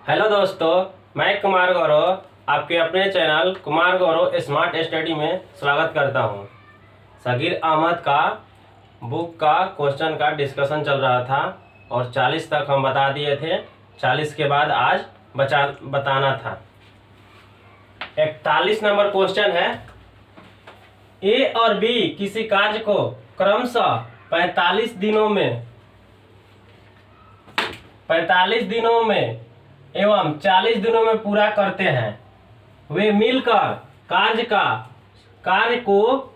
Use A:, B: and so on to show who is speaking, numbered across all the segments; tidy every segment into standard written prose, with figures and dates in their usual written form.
A: Hello दोस्तों, मैं कुमार गौरव आपके अपने channel Kumar Gaurav smart study में स्वागत करता हूं। सगीर अहमद का बुक का क्वेश्चन का डिस्कशन चल रहा था और 40 तक हम बता दिए थे। 40 के बाद आज बताना था। 41 नंबर क्वेश्चन है, ए और बी किसी कार्य को क्रमशः 45 दिनों में एवं 40 दिनों में पूरा करते हैं। वे मिलकर कार्य को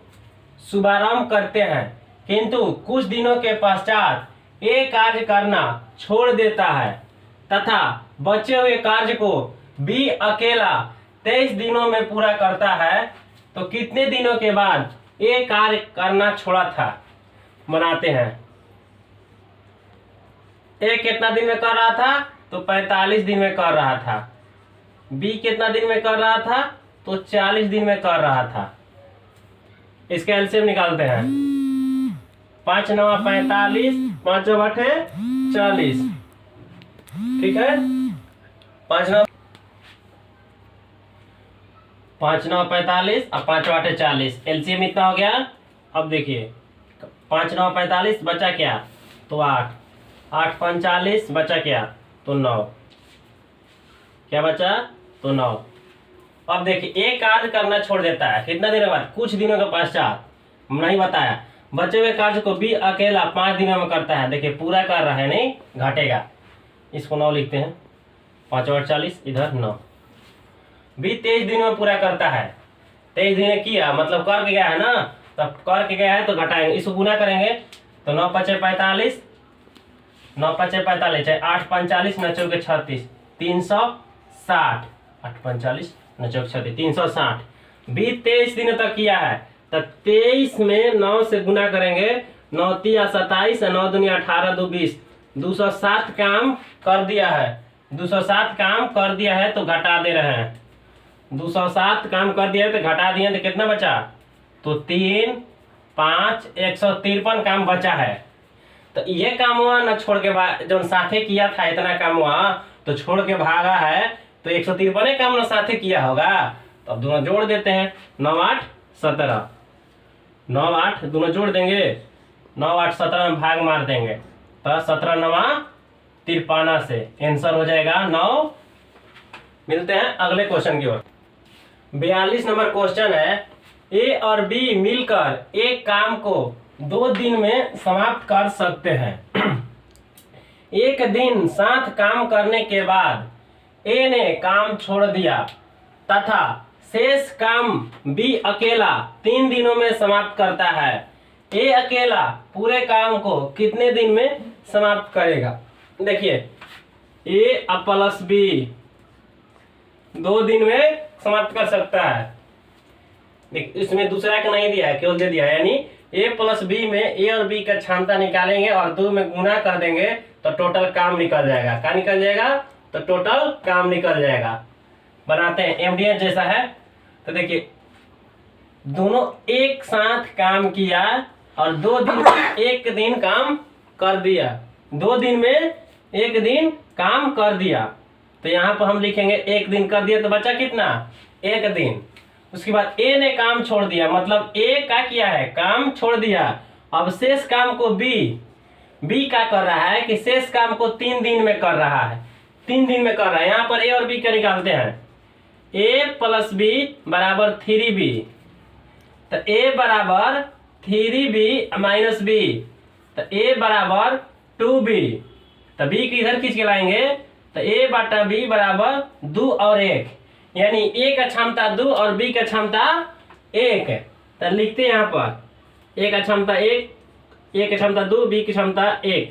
A: शुभारंभ करते हैं, किंतु कुछ दिनों के पश्चात ये कार्य करना छोड़ देता है तथा बचे हुए कार्य को बी अकेला 23 दिनों में पूरा करता है। तो कितने दिनों के बाद ये कार्य करना छोड़ा था? बनाते हैं। ए कितना दिन में कर रहा था? तो 45 दिन में कर रहा था। बी कितना दिन में कर रहा था? तो 40 दिन में कर रहा था। इसका एलसीएम निकालते हैं। 5 9 45, 5 8 40। ठीक है, 5 9 45 और 5 8 40। एलसीएम इतना हो गया। अब देखिए, 5 9 45 बचा क्या? तो 8 8 5 40 बचा क्या? तो 9। क्या बचा? तो 9। अब देखिए, एक कार्य करना छोड़ देता है कितना दिनों बाद? कुछ दिनों के पश्चात। नहीं बताया। बचे हुए कार्य को बी अकेला 5 दिनों में करता है। देखिए, पूरा कर रहा है, नहीं घटेगा। इसको 9 लिखते हैं। 5 8 40, इधर 9। बी 23 दिनों में पूरा करता है। 23 दिन में किया मतलब करके गया है ना, तब करके गया है तो घटाएंगे, इसको गुना करेंगे। तो 9 5 45, 9 5 45, 8 5 40, 9 4 36, 360। 8 5 40, 9 4 36, 360। बी 23 दिनों तक किया है, तो 23 में 9 से गुना करेंगे। 9 3 27, 9 दूनी 18, 2 20। 207 काम कर दिया है। 207 काम कर दिया है तो घटा दे रहे हैं। 207 काम कर दिया है तो घटा दिए तो कितना बचा? तो 3 5 153 काम बचा है। तो ये काम हुआ ना, छोड़ के जो साथे किया था इतना काम हुआ तो छोड़ के भागा है, तो 153 काम ना साथे किया होगा। तो अब दोनों जोड़ देते हैं। 9 8 17, 9 8 दोनों जोड़ देंगे। 9 8 17 में भाग मार देंगे तो 17 9 53 से आंसर हो जाएगा 9। मिलते हैं अगले क्वेश्चन की ओर। 42 नंबर क्वेश्चन है, ए और बी मिलकर एक काम को 2 दिन में समाप्त कर सकते हैं। एक दिन साथ काम करने के बाद ए ने काम छोड़ दिया तथा शेष काम बी अकेला 3 दिनों में समाप्त करता है। ए अकेला पूरे काम को कितने दिन में समाप्त करेगा? देखिए, ए प्लस बी 2 दिन में समाप्त कर सकता है। इसमें दूसरा का नहीं दिया है, केवल दे दिया है। यानी ए प्लस बी में ए और बी का क्षमता निकालेंगे और 2 में गुना कर देंगे तो टोटल काम निकल जाएगा। क्या निकल जाएगा? तो टोटल काम निकल जाएगा। बनाते हैं, एमडीएस जैसा है। तो देखिए, दोनों एक साथ काम किया और 2 दिन एक दिन काम कर दिया। 2 दिन में एक दिन काम कर दिया। तो यहाँ पर हम लिखेंगे एक दिन कर दिया, तो बचा कितना? एक दिन। उसके बाद ए ने काम छोड़ दिया, मतलब ए क्या किया है? काम छोड़ दिया। अब शेष काम को बी क्या कर रहा है कि शेष काम को 3 दिन में कर रहा है। 3 दिन में कर रहा है। यहाँ पर ए और बी क्या निकालते हैं? ए प्लस बी बराबर 3b। तो ए बराबर 3b माइनस बी, तो ए बराबर 2b। तो बी की इधर खींच के लाएंगे तो ए बटा बी बराबर 2 और 1, यानी ए का क्षमता 2 और बी का क्षमता 1। तो लिखते हैं यहाँ पर ए का क्षमता 1, ए की क्षमता 2, बी की क्षमता 1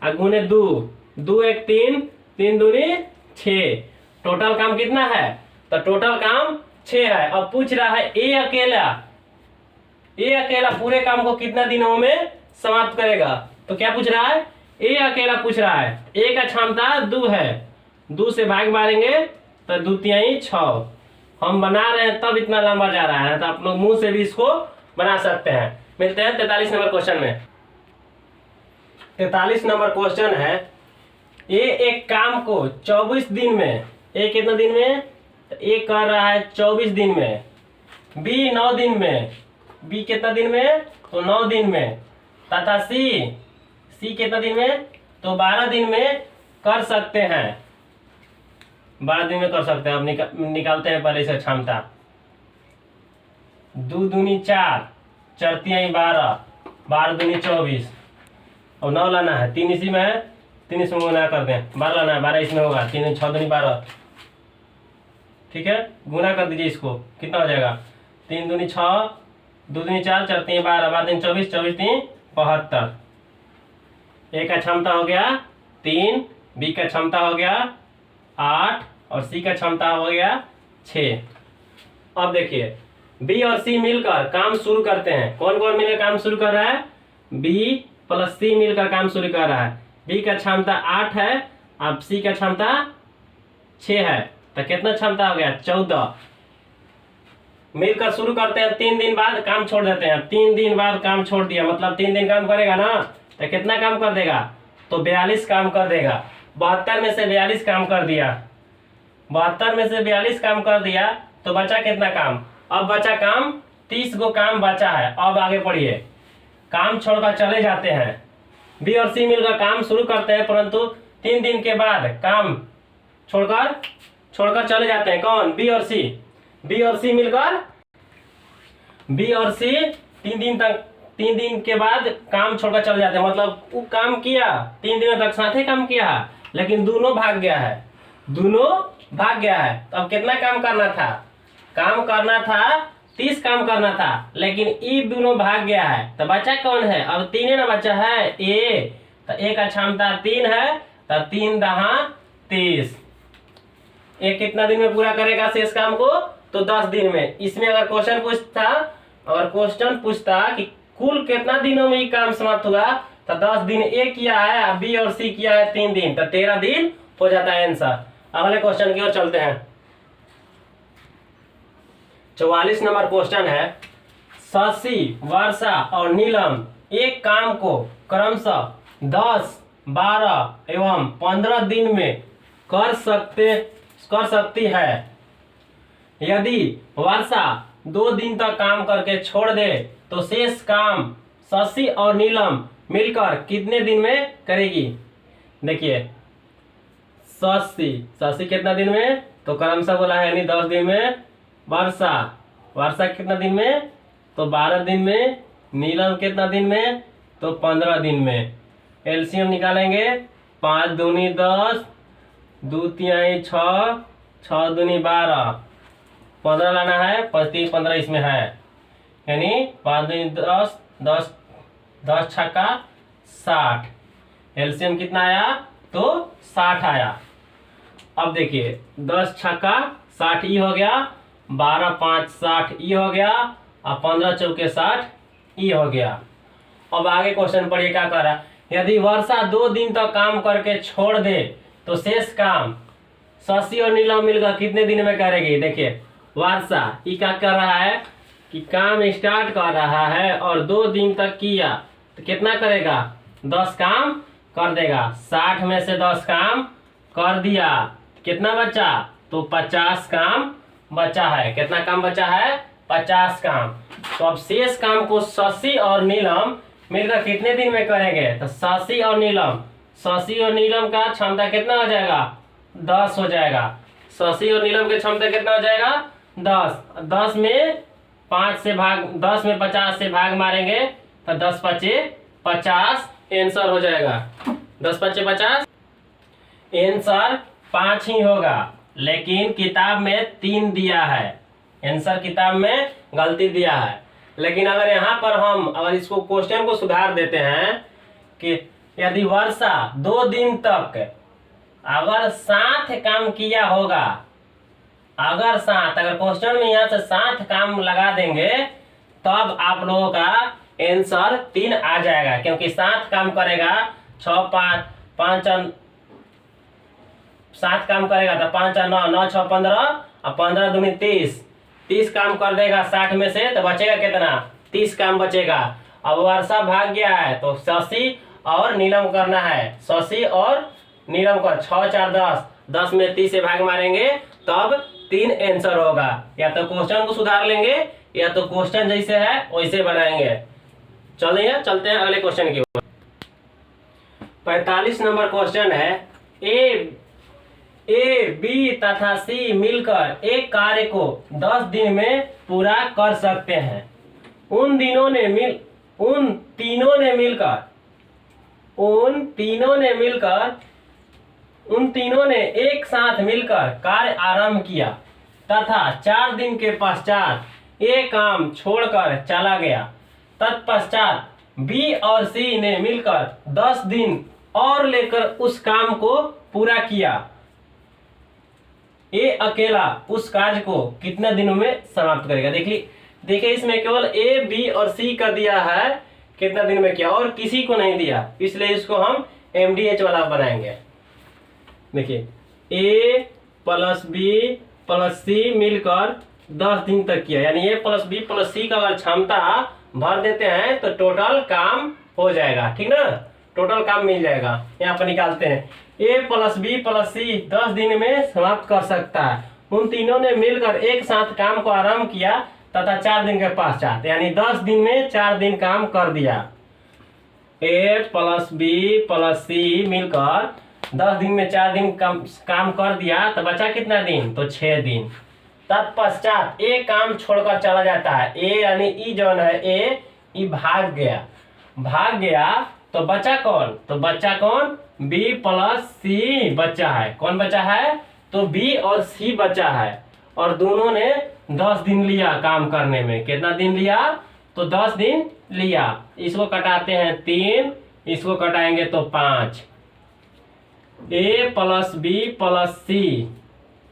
A: और गुने 2 2 1 3, 3 दूनी 6। टोटल काम कितना है? तो टोटल काम 6 है। अब पूछ रहा है ए अकेला पूरे काम को कितना दिनों में समाप्त करेगा? तो क्या पूछ रहा है? ए अकेला पूछ रहा है। ए का क्षमता 2 है, 2 से भाग मारेंगे तो 2 3 6। हम बना रहे हैं तब इतना लंबा जा रहा है, तो आप लोग मुंह से भी इसको बना सकते हैं। मिलते हैं 43 नंबर क्वेश्चन में। 43 नंबर क्वेश्चन है, ए एक काम को 24 दिन में, ए कितना दिन में, ए कर रहा है 24 दिन में, बी 9 दिन में, बी कितना दिन में, तो 9 दिन में, तथा सी, सी कितना दिन में, तो 12 दिन में कर सकते हैं, 12 दिन में कर सकते हैं। अब निकालते हैं पहले से क्षमता। 2 दूनी 4, 4 तिहाई 12, 12 दूनी 24, और 9 लाना है, 3 इसी में है, 3 इसमें गुना कर दें, 12 लाना है, 12 इसमें होगा, 3 6 दूनी 12, ठीक है, गुना कर दीजिए इसको, कितना हो जाएगा, 3 दूनी 6, 2 दूनी 4, 4 तिहाई 12, 12 दूनी 24, 24 3 72। ए का क्षमता हो गया 3, बी का क्षमता हो गया 8 और सी का क्षमता हो गया 6। अब देखिए बी और सी मिलकर काम शुरू करते हैं। कौन कौन मिलकर काम शुरू कर रहा है, बी प्लस सी मिलकर काम शुरू कर रहा है। बी का क्षमता 8 है, अब सी का क्षमता 6 है, तो कितना क्षमता हो गया 14। मिलकर शुरू करते हैं, 3 दिन बाद काम छोड़ देते हैं। 3 दिन बाद काम छोड़ दिया मतलब 3 दिन काम करेगा ना, तो कितना काम कर देगा, तो 42 काम कर देगा। 72 में से 42 काम कर दिया, 72 में से 42 काम कर दिया, तो बचा कितना काम, अब बचा काम 30 गो काम बचा है। अब आगे पढ़िए, काम छोड़कर चले जाते हैं। बी और सी मिलकर काम शुरू करते हैं, परंतु 3 दिन के बाद काम छोड़कर चले जाते हैं। कौन, बी और सी। बी और सी मिलकर, बी और सी 3 दिन के बाद काम छोड़कर चले जाते हैं, मतलब वो काम किया 3 दिनों तक साथ ही काम किया, लेकिन दोनों भाग गया है, दोनों भाग गया है। तो अब कितना काम करना था, काम करना था 30 काम करना था, लेकिन ई दोनों भाग गया है, तो बचा कौन है, अब 3 ना बचा है, ए। तो ए का क्षमता 3 है, तो 3 दहा 30। ए कितना दिन में पूरा करेगा शेष काम को, तो 10 दिन में। इसमें अगर क्वेश्चन पूछता कि कुल कितना दिनों में ये काम समाप्त हुआ, तो 10 दिन ए किया है, बी और सी किया है 3 दिन, तो 13 दिन हो जाता है आंसर। अगले क्वेश्चन की ओर चलते हैं। 44 नंबर क्वेश्चन है, शशि, वर्षा और नीलम एक काम को क्रमशः 10, 12 एवं 15 दिन में कर सकती है। यदि वर्षा 2 दिन तक काम करके छोड़ दे, तो शेष काम शशि और नीलम मिलकर कितने दिन में करेगी। देखिए शशि कितना दिन में, तो क्रमशः बोला है यानी 10 दिन में। वर्षा कितना दिन में, तो 12 दिन में। नीलम कितना दिन में, तो 15 दिन में। एलसीएम निकालेंगे, 5 दूनी 10, 2 तिहाई 6, 6 दूनी 12, 15 लाना है, 5 15 इसमें है, यानी 5 दूनी 10, 10 छक्का 60। एलसीएम कितना आया, तो 60 आया। अब देखिए 10 छक्का 60 ई हो गया, 12 5 60 ई हो गया, और 15 चौके 60 ई हो गया। अब आगे क्वेश्चन पढ़िए क्या कर रहा है, यदि वर्षा 2 दिन तक काम करके छोड़ दे, तो शेष काम शशि और नीलम मिलकर कितने दिन में करेगी। देखिए वर्षा ये क्या कर रहा है कि काम स्टार्ट कर रहा है और 2 दिन तक किया, तो कितना करेगा, 10 काम कर देगा। 60 में से 10 काम कर दिया, कितना बचा, तो 50 काम बचा है। कितना काम बचा है, 50 काम। तो अब शेष काम को शशि और नीलम मिलकर कितने दिन में करेंगे, तो शशि और नीलम का क्षमता कितना हो जाएगा, 10 हो जाएगा। शशि और नीलम की क्षमता कितना हो जाएगा, 10। 10 में 10 में 50 से भाग मारेंगे, तो 10 पचे 50 आंसर हो जाएगा। 10 पचे 50 आंसर 5 ही होगा, लेकिन किताब में 3 दिया है। आंसर किताब में गलती दिया है, लेकिन अगर यहाँ पर हम अगर इसको क्वेश्चन को सुधार देते हैं कि यदि वर्षा 2 दिन तक अगर साथ काम किया होगा, अगर क्वेश्चन में यहाँ से 7 काम लगा देंगे, तब आप लोगों का आंसर 3 आ जाएगा, क्योंकि 7 काम करेगा 6 5 7 काम करेगा तो 5 9 9 6 15 और 15 दूनी 30 काम कर देगा 60 में से, तो बचेगा कितना, 30 काम बचेगा। अब वर्षा भाग गया है, तो शशि और नीलम करना है, शशि और नियम का 6 4 10, 10 में 30 से भाग मारेंगे तब 3 आंसर होगा। या तो क्वेश्चन को सुधार लेंगे या तो क्वेश्चन जैसे है वैसे बनाएंगे। चलते हैं अगले क्वेश्चन की ओर। 45 नंबर क्वेश्चन है, ए बी तथा सी मिलकर एक कार्य को 10 दिन में पूरा कर सकते हैं। उन तीनों ने एक साथ मिलकर कार्य आरंभ किया तथा 4 दिन के पश्चात ये काम छोड़कर चला गया। तत्पश्चात बी और सी ने मिलकर 10 दिन और लेकर उस काम को पूरा किया। ए अकेला उस कार्य को कितने दिनों में समाप्त करेगा। देखिए इसमें केवल ए बी और सी का दिया है कितना दिन में किया और किसी को नहीं दिया, इसलिए इसको हम MDH वाला बनाएंगे। देखिए ए प्लस बी प्लस सी मिलकर 10 दिन तक किया, यानी ए प्लस बी प्लस सी का अगर क्षमता भर देते हैं तो टोटल काम हो जाएगा। ठीक ना, टोटल काम मिल जाएगा। यहाँ पर निकालते हैं, ए प्लस बी प्लस सी 10 दिन में समाप्त कर सकता है। उन तीनों ने मिलकर एक साथ काम को आरंभ किया तथा 4 दिन के पश्चात, यानी 10 दिन में 4 दिन काम कर दिया। ए प्लस बी प्लस सी मिलकर 10 दिन में 4 दिन काम कर दिया तो बचा कितना दिन, तो 6 दिन। तत्पश्चात ए काम छोड़कर चला जाता है। ए यानी ई जो है ई भाग गया तो बचा कौन, तो बच्चा कौन, बी प्लस सी बच्चा है। कौन बचा है, तो बी और सी बचा है। और दोनों ने 10 दिन लिया काम करने में। कितना दिन लिया, तो 10 दिन लिया। इसको कटाते हैं 3, इसको कटाएंगे तो 5। ए प्लस बी प्लस सी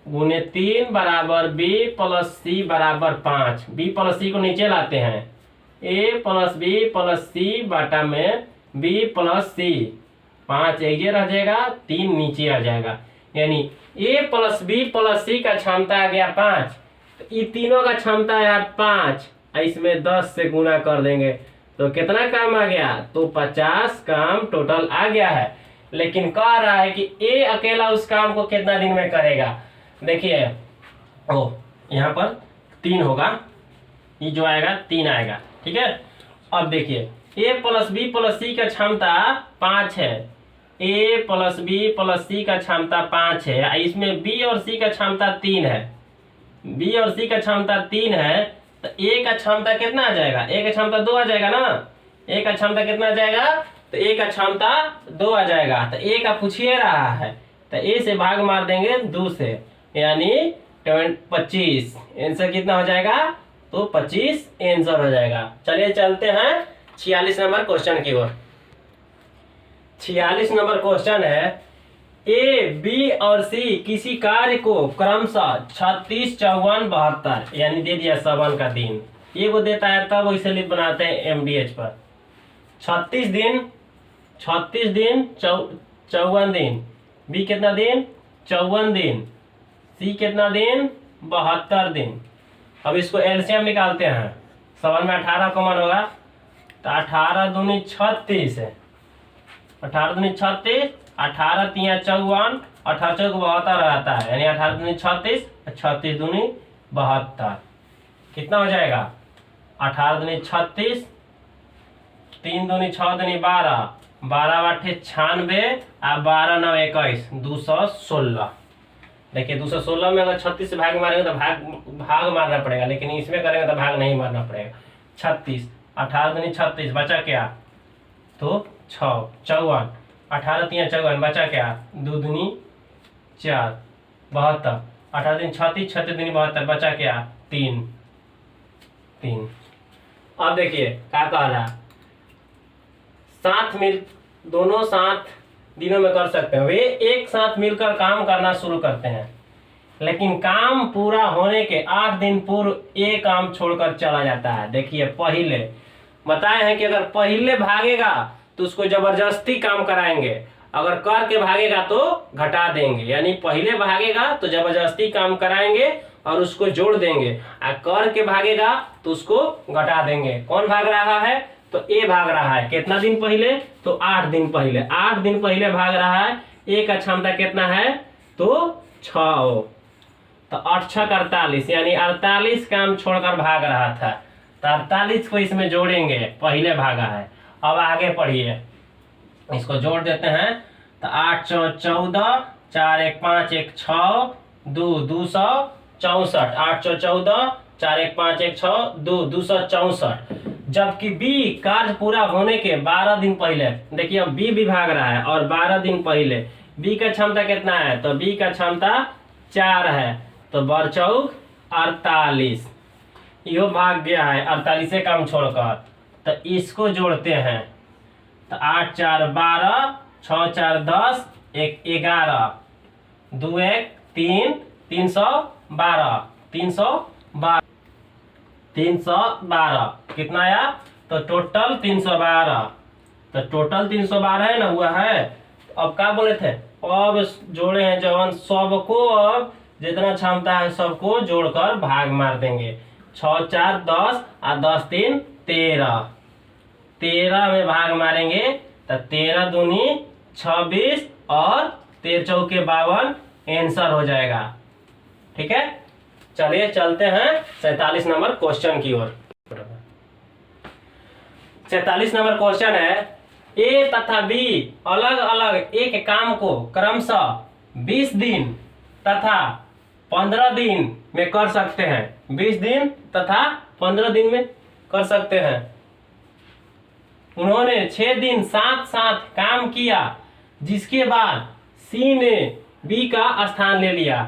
A: गुने 3 बराबर बी प्लस सी बराबर 5। बी प्लस सी को नीचे लाते हैं, ए प्लस बी प्लस सी बटा में बी प्लस सी। 5 एक रह जाएगा, 3 नीचे आ जाएगा, यानी ए प्लस बी प्लस सी का क्षमता आ गया 5, तो ये तीनों का क्षमता है 5। इसमें 10 से गुना कर देंगे तो कितना काम आ गया, तो 50 काम टोटल आ गया है। लेकिन कह रहा है कि ए अकेला उस काम को कितना दिन में करेगा। देखिए यहाँ पर 3 होगा, ये जो आएगा 3 आएगा। ठीक है, अब देखिए ए प्लस बी प्लस सी का क्षमता 5 है। ए प्लस बी प्लस सी का क्षमता 5 है, इसमें बी और सी का क्षमता 3 है। बी और सी का क्षमता 3 है तो ए का क्षमता कितना आ जाएगा, ए का क्षमता 2 आ जाएगा ना। ए का क्षमता कितना आ जाएगा, तो ए का क्षमता 2 आ जाएगा। तो ए का पूछिए रहा है तो ए से भाग मार देंगे 2 से, यानी 25। आंसर कितना हो जाएगा, तो 25 आंसर हो जाएगा। चलिए चलते हैं 46 नंबर क्वेश्चन की ओर। 46 नंबर क्वेश्चन है, ए बी और सी किसी कार्य को क्रमशः 36 54 72, यानी दे दिया सवन का दिन, ये वो देता है तब वैसे लिख बनाते हैं MDH पर। 36 दिन 54 दिन, बी कितना दिन, 54 दिन, सी कितना दिन, 72 दिन। अब इसको LCM निकालते हैं। सवन में 18 कॉमन होगा तो 18 दूनी 36 है, 18 दूनी 36, 18 तिया 54, 18 चौक 72 रहता है, यानी 18 दूनी 36, 36 दूनी 72। कितना हो जाएगा, 18 दूनी 36, 3 दूनी 6 दूनी 12, 12 8 96 और 12 9 21, 216। देखिए 216 में अगर 36 से भाग मारेंगे तो भाग मारना पड़ेगा, लेकिन इसमें करेंगे तो भाग नहीं मारना पड़ेगा। 36, 18 दूनी 36, बचा क्या, तो 6 54, 18 तिया 54, बचा क्या, 2 दूनी 4 72, 18 दिन 36, 36 दूनी 72, बचा क्या, 3। अब देखिए क्या कह रहा है, दोनों साथ दिनों में कर सकते हैं। वे एक साथ मिलकर काम करना शुरू करते हैं, लेकिन काम पूरा होने के 8 दिन पूर्व ये काम छोड़कर चला जाता है। देखिए पहले बताए हैं कि अगर पहले भागेगा तो उसको जबरदस्ती काम कराएंगे, अगर कर के भागेगा तो घटा देंगे। यानी पहले भागेगा तो जबरदस्ती काम कराएंगे और उसको जोड़ देंगे, और कर के भागेगा तो उसको घटा देंगे। कौन भाग रहा है, तो ए भाग रहा है। कितना दिन पहले, तो 8 दिन पहले। 8 दिन पहले भाग रहा है, ए का क्षमता कितना है, तो 6। तो 8 6 48, यानी 48 काम छोड़कर भाग रहा था, तो 48 को इसमें जोड़ेंगे, पहले भागा है। अब आगे पढ़िए, इसको जोड़ देते हैं। तो 8 4 14, 4 1 5 1 6, 2 264, 8 4 14, 4 1 5 1 6, 2 264। जबकि बी कार्य पूरा होने के 12 दिन पहले, देखिए अब बी भी भाग रहा है और 12 दिन पहले बी का क्षमता कितना है, तो बी का क्षमता 4 है, तो बर चौक 48, यो भाग गया है 48 से काम छोड़कर। तो इसको जोड़ते हैं, तो 8 4 12, 6 4 10, 1 11, 2 1 3, 312, 312 कितना आया, तो टोटल 312। तो टोटल 312 है ना, हुआ है। अब क्या बोले थे, अब जोड़े हैं जवान सबको, अब जितना क्षमता है सबको जोड़कर भाग मार देंगे। 6 4 10 और 10 3 13, 13 में भाग मारेंगे, तो 13 दूनी 26 और 13 चौके 52 आंसर हो जाएगा। ठीक है, चलिए चलते हैं 47 नंबर क्वेश्चन की ओर। 47 नंबर क्वेश्चन है, ए तथा बी अलग अलग एक काम को क्रमशः 20 दिन तथा 15 दिन में कर सकते हैं। 20 दिन तथा 15 दिन में कर सकते हैं। उन्होंने 6 दिन साथ साथ काम किया, जिसके बाद सी ने बी का स्थान ले लिया।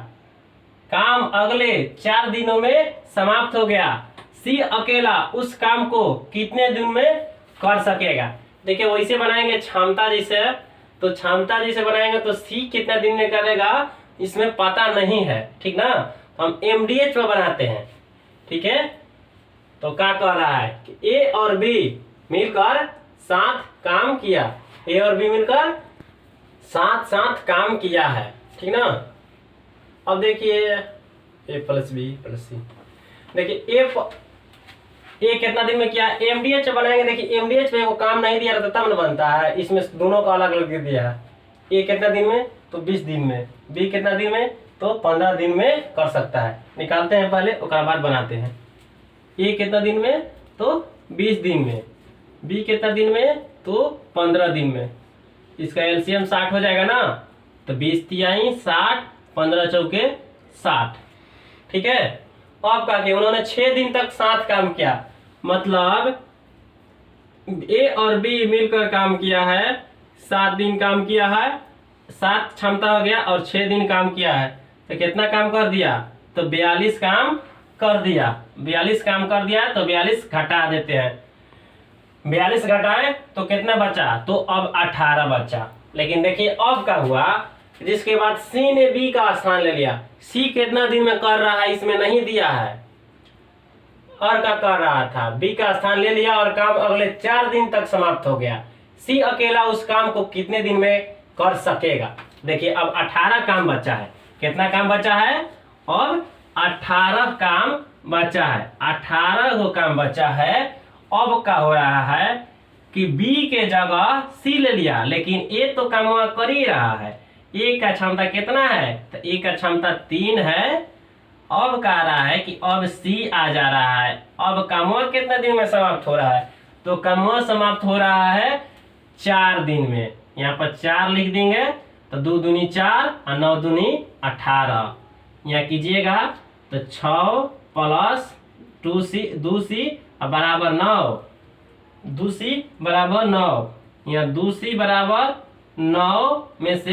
A: काम अगले 4 दिनों में समाप्त हो गया। सी अकेला उस काम को कितने दिन में कर सकेगा। देखिए वैसे बनाएंगे क्षमता जैसे, तो क्षमता जैसे बनाएंगे तो सी कितना दिन में करेगा इसमें पता नहीं है, ठीक ना। तो हम एमडीएच में बनाते हैं, ठीक है। तो क्या कह रहा है कि ए और बी मिलकर साथ काम किया, ए और बी मिलकर साथ साथ काम किया है, ठीक ना। अब देखिए ए प्लस बी प्लस सी, देखिए ए कितना दिन में किया, एमडीएच बनाएंगे। देखिए एमडीएच में वो काम नहीं दिया रहता तब न बनता है, इसमें दोनों का अलग अलग दिया है। ए कितना दिन में, तो 20 दिन में। बी कितना दिन में, तो 15 दिन में कर सकता है। निकालते हैं पहले, उसके बाद बनाते हैं। ए कितना दिन में, तो 20 दिन में। बी कितना दिन में, तो 15 दिन में। इसका एलसीएम 60 हो जाएगा ना, तो 20 तिहाई 60, 15 चौके 60, ठीक है। अब क्या किया, उन्होंने 6 दिन तक साथ काम किया, मतलब ए और बी मिलकर काम किया है, 7 दिन काम किया है, 7 क्षमता हो गया और 6 दिन काम किया है, तो कितना काम कर दिया, तो 42 काम कर दिया। 42 काम कर दिया तो 42 घटा देते हैं। 42 घटाए तो कितना बचा, तो अब 18 बचा। लेकिन देखिए अब क्या हुआ, जिसके बाद सी ने बी का स्थान ले लिया। सी कितना दिन में कर रहा है इसमें नहीं दिया है, और क्या कर रहा था, बी का स्थान ले लिया और काम अगले 4 दिन तक समाप्त हो गया। सी अकेला उस काम को कितने दिन में कर सकेगा। देखिए अब 18 काम बचा है। कितना काम बचा है, अब 18 काम बचा है। 18 गो काम बचा है। अब क्या हो रहा है कि बी के जगह सी ले लिया, लेकिन ए तो काम कर ही रहा है। ए का क्षमता कितना है, तो ए का क्षमता 3 है। अब कह रहा है कि अब सी आ जा रहा है। अब कामवा कितना दिन में समाप्त हो रहा है, तो कामवा समाप्त हो रहा है 4 दिन में। यहाँ पर 4 लिख देंगे, तो 2 दूनी 4 और 9 दूनी 18। यहाँ कीजिएगा तो 6 प्लस 2c बराबर 9, 2c बराबर 9। यहाँ 2c बराबर 9 में से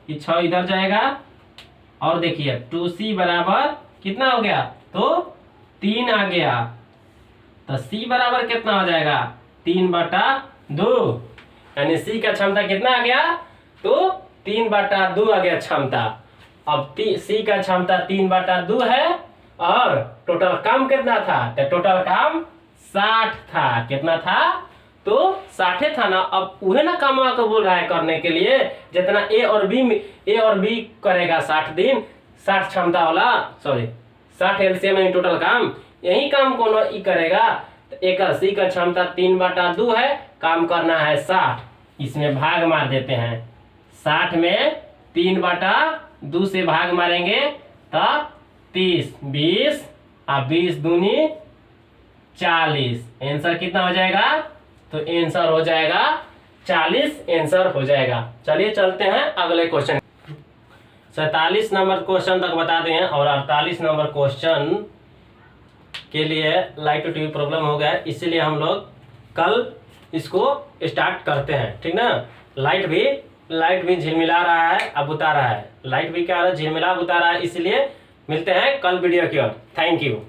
A: ये 6 इधर जाएगा, और देखिए 2c बराबर कितना हो गया, तो 3 आ गया। तो c बराबर कितना हो जाएगा, 3/2, यानी c का क्षमता कितना आ गया, तो 3/2 आ गया क्षमता। अब c का क्षमता 3/2 है, और टोटल काम कितना था, तो टोटल काम 60 था। कितना था, तो 60 था ना। अब उहे ना काम को बोल रहा है करने के लिए, जितना ए और बी करेगा 60 दिन, 60 क्षमता वाला, सॉरी 60 एलसीएम में टोटल काम, यही काम को ना ई करेगा। तो एक सी का क्षमता 3/2 है, काम करना है 60, इसमें भाग मार देते हैं। 60 में 3/2 से भाग मारेंगे तब 30, 20 और 20 दूनी 40। आंसर कितना हो जाएगा? तो आंसर हो जाएगा 40 आंसर हो जाएगा। चलिए चलते हैं अगले क्वेश्चन। 47 नंबर क्वेश्चन तक बता दें और 48 नंबर क्वेश्चन के लिए लाइट टू टीवी प्रॉब्लम हो गया है, इसीलिए हम लोग कल इसको स्टार्ट करते हैं, ठीक ना। लाइट भी झिलमिला रहा है, अब उतार रहा है। लाइट भी क्या हो रहा है? झिलमिला उतार रहा है। इसलिए मिलते हैं कल वीडियो की ओर। Thank you.